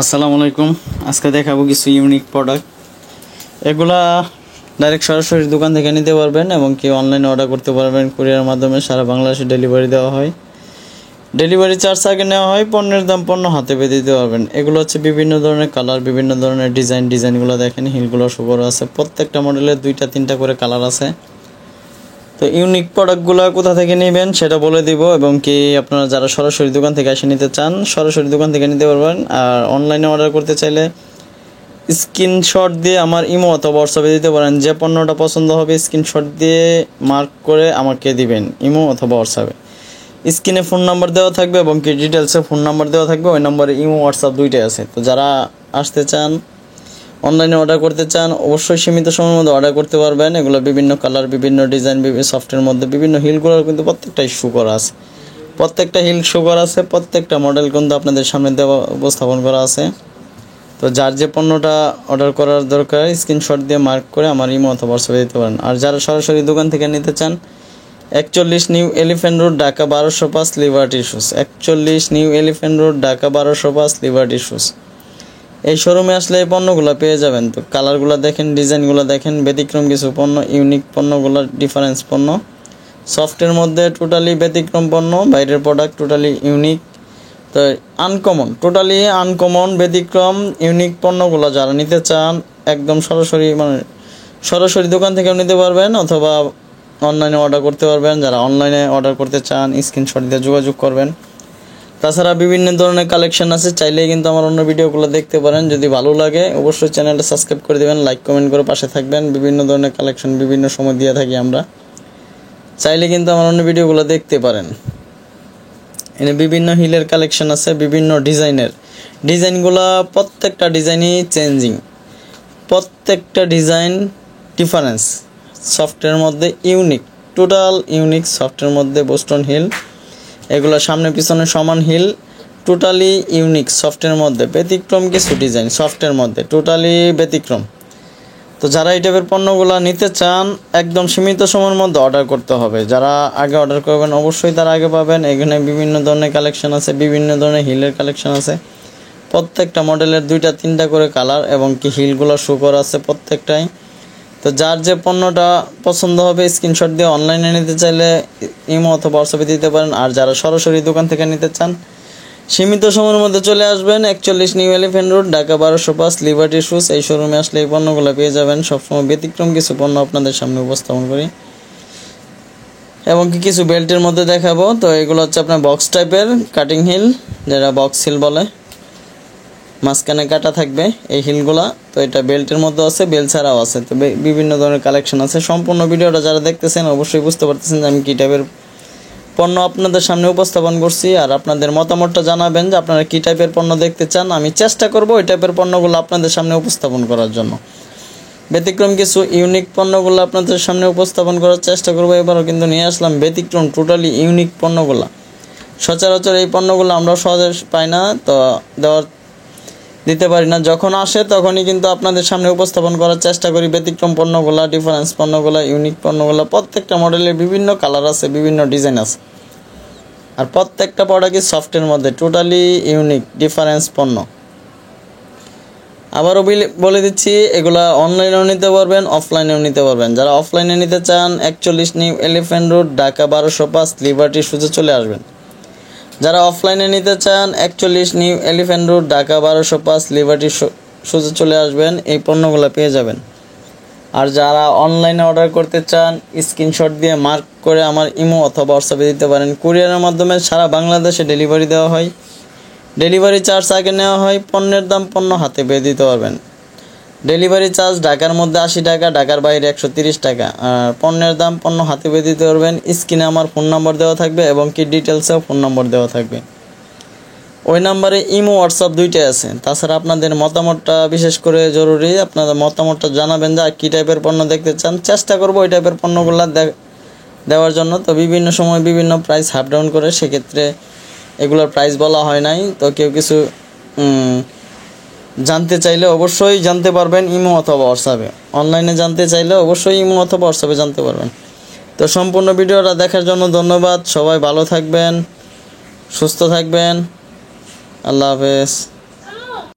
আসসালামু আলাইকুম। আজকে দেখাবো কিছু ইউনিক প্রোডাক্ট। এগুলা ডাইরেক্ট সরাসরি দোকান থেকে নিতে পারবেন এবং কি অনলাইনে অর্ডার করতে পারবেন। কুরিয়ার মাধ্যমে সারা বাংলাদেশে ডেলিভারি দেওয়া হয়। ডেলিভারি চার্জ আগে নেওয়া হয়, পণ্যের দাম পণ্য হাতে পেয়ে দিতে পারবেন। এগুলো হচ্ছে বিভিন্ন ধরনের কালার, বিভিন্ন ধরনের ডিজাইনগুলো দেখেন, হিলগুলো শো করা আছে। প্রত্যেকটা মডেলের 2-3টা করে কালার আছে। তো ইউনিক প্রোডাক্টগুলো কোথা থেকে নেবেন সেটা বলে দিব, এবং কি আপনারা যারা সরাসরি দোকান থেকে এসে নিতে চান সরাসরি দোকান থেকে নিতে পারবেন। আর অনলাইনে অর্ডার করতে চাইলে স্ক্রিনশট দিয়ে আমার ইমো অথবা হোয়াটসঅ্যাপে দিতে পারেন। যে পণ্যটা পছন্দ হবে স্ক্রিনশট দিয়ে মার্ক করে আমাকে দিবেন ইমো অথবা হোয়াটসঅ্যাপে। স্ক্রিনে ফোন নাম্বার দেওয়া থাকবে এবং কি ডিটেলসে ফোন নাম্বার দেওয়া থাকবে। ওই নম্বরে ইমো হোয়াটসঅ্যাপ দুইটাই আছে। তো যারা আসতে চান, অনলাইনে অর্ডার করতে চান, অবশ্যই সীমিত সময়ের মধ্যে অর্ডার করতে পারবেন। এগুলো বিভিন্ন কালার, বিভিন্ন ডিজাইন, বিভিন্ন সফটের মধ্যে বিভিন্ন হিলগুলোর কিন্তু প্রত্যেকটাই শো করা আছে। প্রত্যেকটা হিল শো করা আছে, প্রত্যেকটা মডেল কিন্তু আপনাদের সামনে দেওয়া উপস্থাপন করা আছে। তো যার যে পণ্যটা অর্ডার করার দরকার স্ক্রিনশট দিয়ে মার্ক করে আমার ইমো অথবা হোয়াটসঅ্যাপে দিতে পারেন। আর যারা সরাসরি দোকান থেকে নিতে চান, 41 new elephant road, Dhaka 1205, liberty shoes. 41 new elephant road, Dhaka 1205, liberty shoes. এই শোরুমে আসলে এই পণ্যগুলো পেয়ে যাবেন। তো কালারগুলো দেখেন, ডিজাইনগুলো দেখেন, ব্যতিক্রম কিছু পণ্য, ইউনিক পণ্যগুলো, ডিফারেন্স পণ্য। সফটের মধ্যে টোটালি ব্যতিক্রম পণ্য, বাইরের প্রোডাক্ট টোটালি ইউনিক। তো আনকমন, টোটালি আনকমন, ব্যতিক্রম, ইউনিক পণ্যগুলো যারা নিতে চান একদম সরাসরি দোকান থেকেও নিতে পারবেন অথবা অনলাইনে অর্ডার করতে পারবেন। যারা অনলাইনে অর্ডার করতে চান স্ক্রিনশট দিয়ে যোগাযোগ করবেন। তাছাড়া বিভিন্ন ধরনের কালেকশন আছে, চাইলেই কিন্তু আমার অন্য ভিডিওগুলো দেখতে পারেন। যদি ভালো লাগে অবশ্যই চ্যানেলটা সাবস্ক্রাইব করে দেবেন, লাইক কমেন্ট করে পাশে থাকবেন। বিভিন্ন ধরনের কালেকশন বিভিন্ন সময় দিয়ে থাকি আমরা, চাইলে কিন্তু আমার অন্য ভিডিওগুলো দেখতে পারেন। এখানে বিভিন্ন হিলের কালেকশন আছে, বিভিন্ন ডিজাইনগুলো প্রত্যেকটা ডিজাইনই চেঞ্জিং, প্রত্যেকটা ডিজাইন ডিফারেন্স। সফটের মধ্যে ইউনিক, টোটাল ইউনিক। সফটের মধ্যে বোস্টন হিল, এগুলো সামনে পিছনে সমান হিল, টোটালি ইউনিক। সফটের মধ্যে ব্যতিক্রম কিছু ডিজাইন, সফটের মধ্যে টোটালি ব্যতিক্রম। তো যারা এই টাইপের পণ্যগুলো নিতে চান একদম সীমিত সময়ের মধ্যে অর্ডার করতে হবে। যারা আগে অর্ডার করবেন অবশ্যই তারা আগে পাবেন। এখানে বিভিন্ন ধরনের কালেকশন আছে, বিভিন্ন ধরনের হিলের কালেকশন আছে। প্রত্যেকটা মডেলের 2-3টা করে কালার এবং কি হিলগুলো শো করা আছে প্রত্যেকটাই। তো যার যে পণ্যটা পছন্দ হবে স্ক্রিনশট দিয়ে অনলাইনে নিতে চাইলে ইমো অথবা হোয়াটসঅ্যাপে দিতে পারেন। আর যারা সরাসরি দোকান থেকে নিতে চান সীমিত সময়ের মধ্যে চলে আসবেন 41 new elephant road, Dhaka 1205, liberty shoes. এই শোরুমে আসলে এই পণ্যগুলো পেয়ে যাবেন। সবসময় ব্যতিক্রম কিছু পণ্য আপনাদের সামনে উপস্থাপন করি এবং কি কিছু বেল্টের মধ্যে দেখাবো। তো এগুলো হচ্ছে আপনার বক্স টাইপের কাটিং হিল, যেটা বক্স হিল বলে, মাঝখানে কাটা থাকবে এই হিলগুলা। তো এটা বেল্টের মধ্যে আছে, বেল্ট ছাড়াও আছে। তো বিভিন্ন ধরনের কালেকশন আছে। সম্পূর্ণ ভিডিওটা যারা দেখতেছেন অবশ্যই বুঝতে পারতেছেন যে আমি কী টাইপের পণ্য আপনাদের সামনে উপস্থাপন করছি। আর আপনাদের মতামতটা জানাবেন যে আপনারা কী টাইপের পণ্য দেখতে চান। আমি চেষ্টা করব ওই টাইপের পণ্যগুলো আপনাদের সামনে উপস্থাপন করার জন্য। ব্যতিক্রম কিছু ইউনিক পণ্যগুলো আপনাদের সামনে উপস্থাপন করার চেষ্টা করবো। এবারও কিন্তু নিয়ে আসলাম ব্যতিক্রম টোটালি ইউনিক পণ্যগুলো। সচরাচর এই পণ্যগুলো আমরা সহজে পাই না, তো দিতে পারি না। যখন আসে তখনই কিন্তু আপনাদের সামনে উপস্থাপন করার চেষ্টা করি ব্যতিক্রম পণ্যগুলো, ডিফারেন্স পণ্যগুলো, ইউনিক পণ্যগুলো। প্রত্যেকটা মডেলের বিভিন্ন কালার আছে, বিভিন্ন ডিজাইন আছে। আর প্রত্যেকটা প্রোডাক্টই সফটের মধ্যে টোটালি ইউনিক ডিফারেন্স পণ্য। আবারও বলে দিচ্ছি, এগুলা অনলাইনেও নিতে পারবেন, অফলাইনেও নিতে পারবেন। যারা অফলাইনে নিতে চান 41 new elephant road, Dhaka 1205, liberty শুজে চলে আসবেন। যারা অফলাইনে নিতে চান 41 new elephant road, Dhaka 1205, liberty শুজে চলে আসবেন, এই পণ্যগুলো পেয়ে যাবেন। আর যারা অনলাইনে অর্ডার করতে চান স্ক্রিনশট দিয়ে মার্ক করে আমার ইমো অথবা হোয়াটসঅ্যাপে দিতে পারেন। কুরিয়ারের মাধ্যমে সারা বাংলাদেশে ডেলিভারি দেওয়া হয়। ডেলিভারি চার্জ আগে নেওয়া হয়, পণ্যের দাম পণ্য হাতে পেয়ে দিতে পারবেন। ডেলিভারি চার্জ ঢাকার মধ্যে 80 টাকা, ঢাকার বাইরে 130 টাকা। আর পণ্যের দাম পণ্য হাতে পেয়ে দিতে পারবেন। স্ক্রিনে আমার ফোন নাম্বার দেওয়া থাকবে এবং কি ডিটেলসেও ফোন নম্বর দেওয়া থাকবে। ওই নাম্বারে ইমো হোয়াটসঅ্যাপ দুইটাই আছে। তাছাড়া আপনাদের মতামতটা বিশেষ করে জরুরি। আপনাদের মতামতটা জানাবেন যে কী টাইপের পণ্য দেখতে চান। চেষ্টা করবো ওই টাইপের পণ্যগুলো দেওয়ার জন্য। তো বিভিন্ন সময় বিভিন্ন প্রাইস হাফ ডাউন করে, সেক্ষেত্রে এগুলোর প্রাইস বলা হয় নাই। তো কেউ কিছু জানতে চাইলে অবশ্যই জানতে পারবেন ইমো অথবা হোয়াটসঅ্যাপে। অনলাইনে জানতে চাইলে অবশ্যই ইমো অথবা হোয়াটসঅ্যাপে জানতে পারবেন। তো সম্পূর্ণ ভিডিওটা দেখার জন্য ধন্যবাদ। সবাই ভালো থাকবেন, সুস্থ থাকবেন। আল্লাহ হাফেজ।